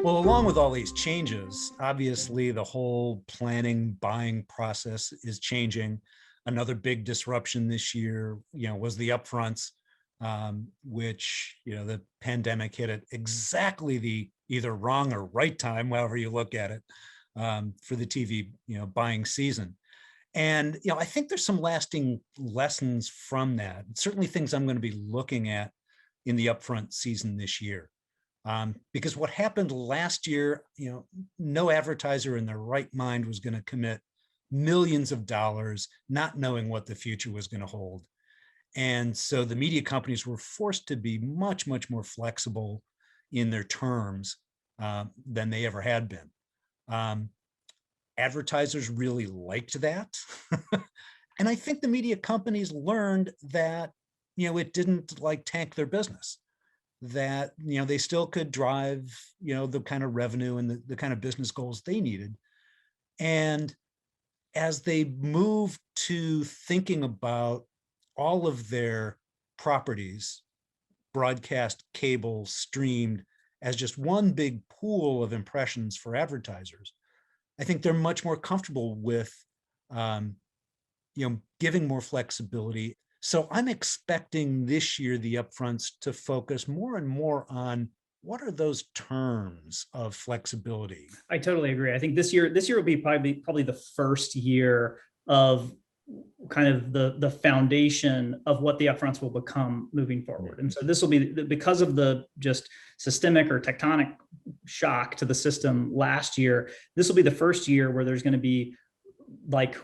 Well, along with all these changes, obviously the whole planning, buying process is changing. Another big disruption this year, was the upfronts, which, the pandemic hit at exactly the either wrong or right time, however you look at it, for the TV, buying season. And, I think there's some lasting lessons from that. Certainly things I'm going to be looking at in the upfront season this year. Because what happened last year, no advertiser in their right mind was going to commit millions of dollars, not knowing what the future was going to hold. And so the media companies were forced to be much, much more flexible in their terms than they ever had been. Advertisers really liked that. And I think the media companies learned that, it didn't tank their business, that, they still could drive, the kind of revenue and the kind of business goals they needed. And as they moved to thinking about all of their properties, broadcast, cable, streamed, as just one big pool of impressions for advertisers, I think they're much more comfortable with, giving more flexibility. So I'm expecting this year the upfronts to focus more and more on what are those terms of flexibility. I totally agree. I think this year will be probably the first year of kind of the foundation of what the upfronts will become moving forward. And so this will be because of the just systemic or tectonic shock to the system last year. This will be the first year where there's going to be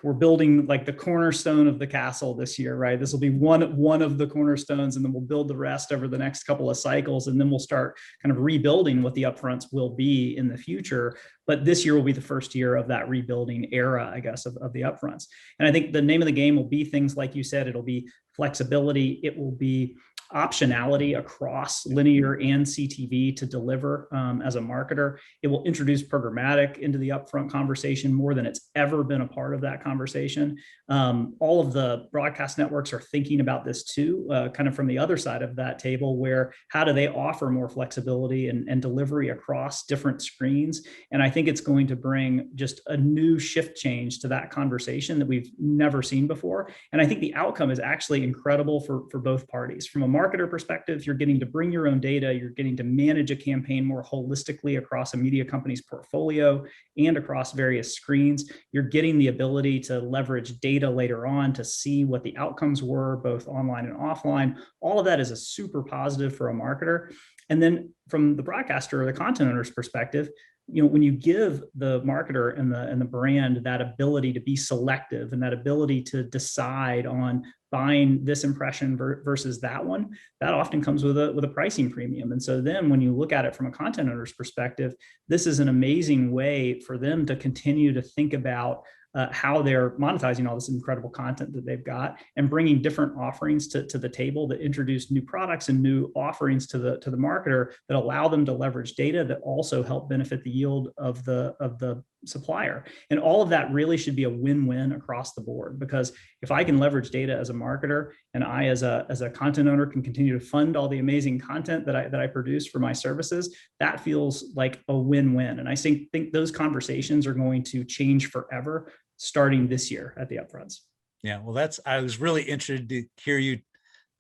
we're building the cornerstone of the castle this year, right? This will be one of the cornerstones, and then we'll build the rest over the next couple of cycles, and then we'll start kind of rebuilding what the upfronts will be in the future. But this year will be the first year of that rebuilding era, I guess, of the upfronts. And I think the name of the game will be things like you said. It'll be flexibility. It will be optionality across linear and CTV to deliver as a marketer. It will introduce programmatic into the upfront conversation more than it's ever been a part of that conversation. All of the broadcast networks are thinking about this too, kind of from the other side of that table, where how do they offer more flexibility and delivery across different screens? And I think it's going to bring just a new shift change to that conversation that we've never seen before. And I think the outcome is actually incredible for both parties. From a marketer perspective, you're getting to bring your own data, you're getting to manage a campaign more holistically across a media company's portfolio and across various screens. You're getting the ability to leverage data later on to see what the outcomes were, both online and offline. All of that is a super positive for a marketer. And then from the broadcaster or the content owner's perspective, when you give the marketer and the brand that ability to be selective and that ability to decide on buying this impression versus that one, that often comes with a pricing premium. And so then when you look at it from a content owner's perspective, this is an amazing way for them to continue to think about how they're monetizing all this incredible content that they've got and bringing different offerings to the table that introduce new products and new offerings to the marketer that allow them to leverage data that also help benefit the yield of the supplier. And all of that really should be a win-win across the board, because if I can leverage data as a marketer and I as a content owner can continue to fund all the amazing content that I produce for my services, that feels like a win-win. And I think those conversations are going to change forever starting this year at the upfronts. Yeah, well, I was really interested to hear you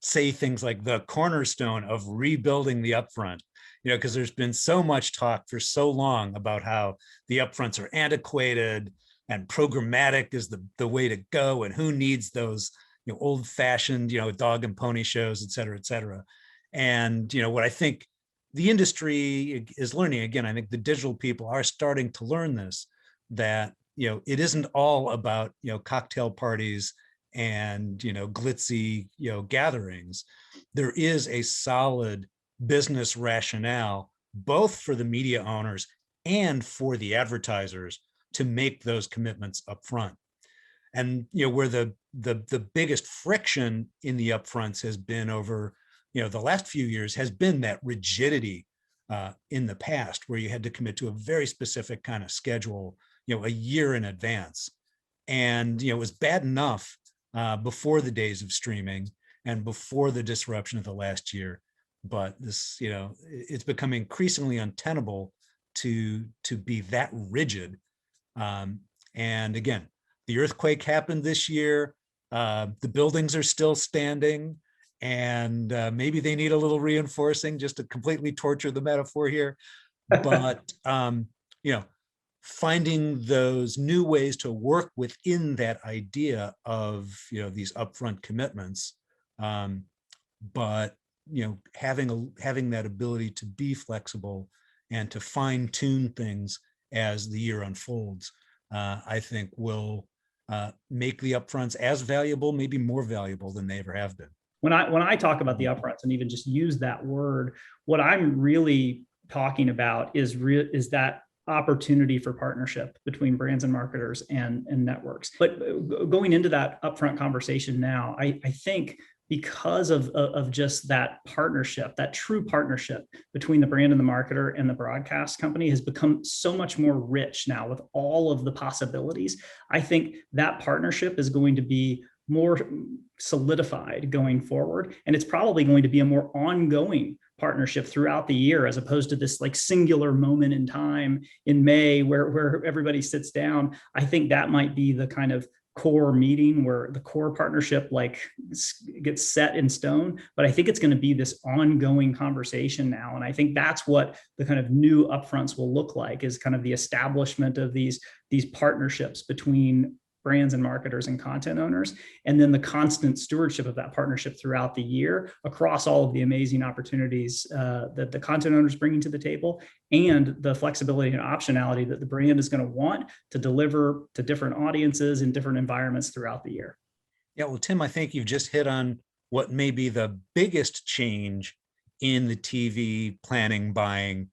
say things like the cornerstone of rebuilding the upfront, because there's been so much talk for so long about how the upfronts are antiquated and programmatic is the way to go, and who needs those, old fashioned, dog and pony shows, et cetera, et cetera. And, what I think the industry is learning, again, I think the digital people are starting to learn this, that, it isn't all about, cocktail parties and, glitzy, gatherings. There is a solid business rationale, both for the media owners and for the advertisers, to make those commitments up front. And, where the biggest friction in the upfronts has been over, the last few years has been that rigidity in the past, where you had to commit to a very specific kind of schedule, a year in advance. And, it was bad enough before the days of streaming and before the disruption of the last year. But this, it's become increasingly untenable to be that rigid. And again, the earthquake happened this year. The buildings are still standing, and maybe they need a little reinforcing, just to completely torture the metaphor here. But finding those new ways to work within that idea of these upfront commitments, but having that ability to be flexible and to fine tune things as the year unfolds, I think will make the upfronts as valuable, maybe more valuable than they ever have been. When I talk about the upfronts and even just use that word, what I'm really talking about is that opportunity for partnership between brands and marketers and networks. But going into that upfront conversation now, I think because of just that partnership, that true partnership between the brand and the marketer and the broadcast company has become so much more rich now with all of the possibilities. I think that partnership is going to be more solidified going forward. And it's probably going to be a more ongoing partnership throughout the year, as opposed to this like singular moment in time in May where everybody sits down. I think that might be the kind of core meeting where the core partnership like gets set in stone. But I think it's going to be this ongoing conversation now. And I think that's what the kind of new upfronts will look like, is kind of the establishment of these partnerships between brands and marketers and content owners, and then the constant stewardship of that partnership throughout the year across all of the amazing opportunities that the content owners bringing to the table, and the flexibility and optionality that the brand is going to want to deliver to different audiences in different environments throughout the year. Yeah, well, Tim, I think you've just hit on what may be the biggest change in the TV planning, buying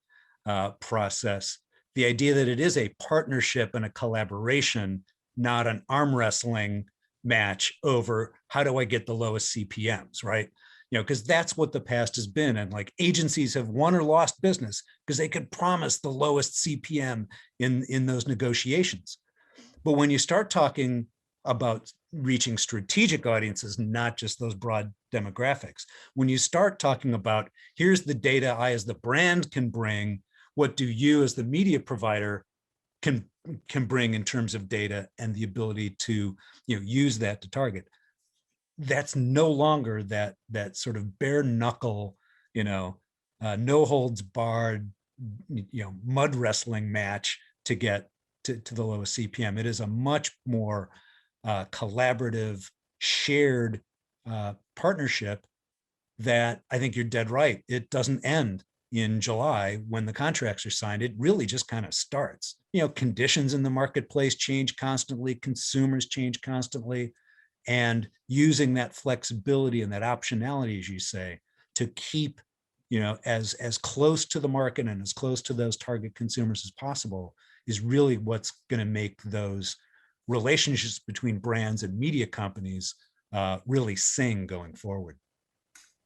process. The idea that it is a partnership and a collaboration, not an arm wrestling match over how do I get the lowest CPMs, right? Because that's what the past has been. And like agencies have won or lost business because they could promise the lowest CPM in those negotiations. But when you start talking about reaching strategic audiences, not just those broad demographics, when you start talking about here's the data I as the brand can bring, what do you as the media provider can bring in terms of data and the ability to use that to target, that's no longer that sort of bare knuckle, no holds barred, mud wrestling match to get to the lowest CPM. It is a much more collaborative, shared partnership that I think you're dead right. It doesn't end in July when the contracts are signed. It really just kind of starts. Conditions in the marketplace change constantly, consumers change constantly, and using that flexibility and that optionality, as you say, to keep as close to the market and as close to those target consumers as possible is really what's going to make those relationships between brands and media companies really sing going forward.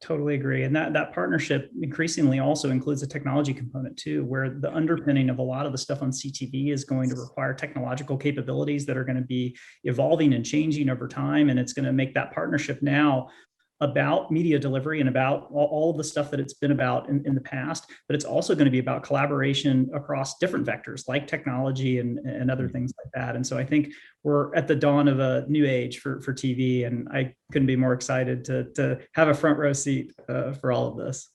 Totally agree. And that partnership increasingly also includes a technology component too, where the underpinning of a lot of the stuff on CTV is going to require technological capabilities that are going to be evolving and changing over time. And it's going to make that partnership now about media delivery and about all of the stuff that it's been about in the past, but it's also going to be about collaboration across different vectors like technology and other things like that. And so I think we're at the dawn of a new age for TV, and I couldn't be more excited to have a front row seat for all of this.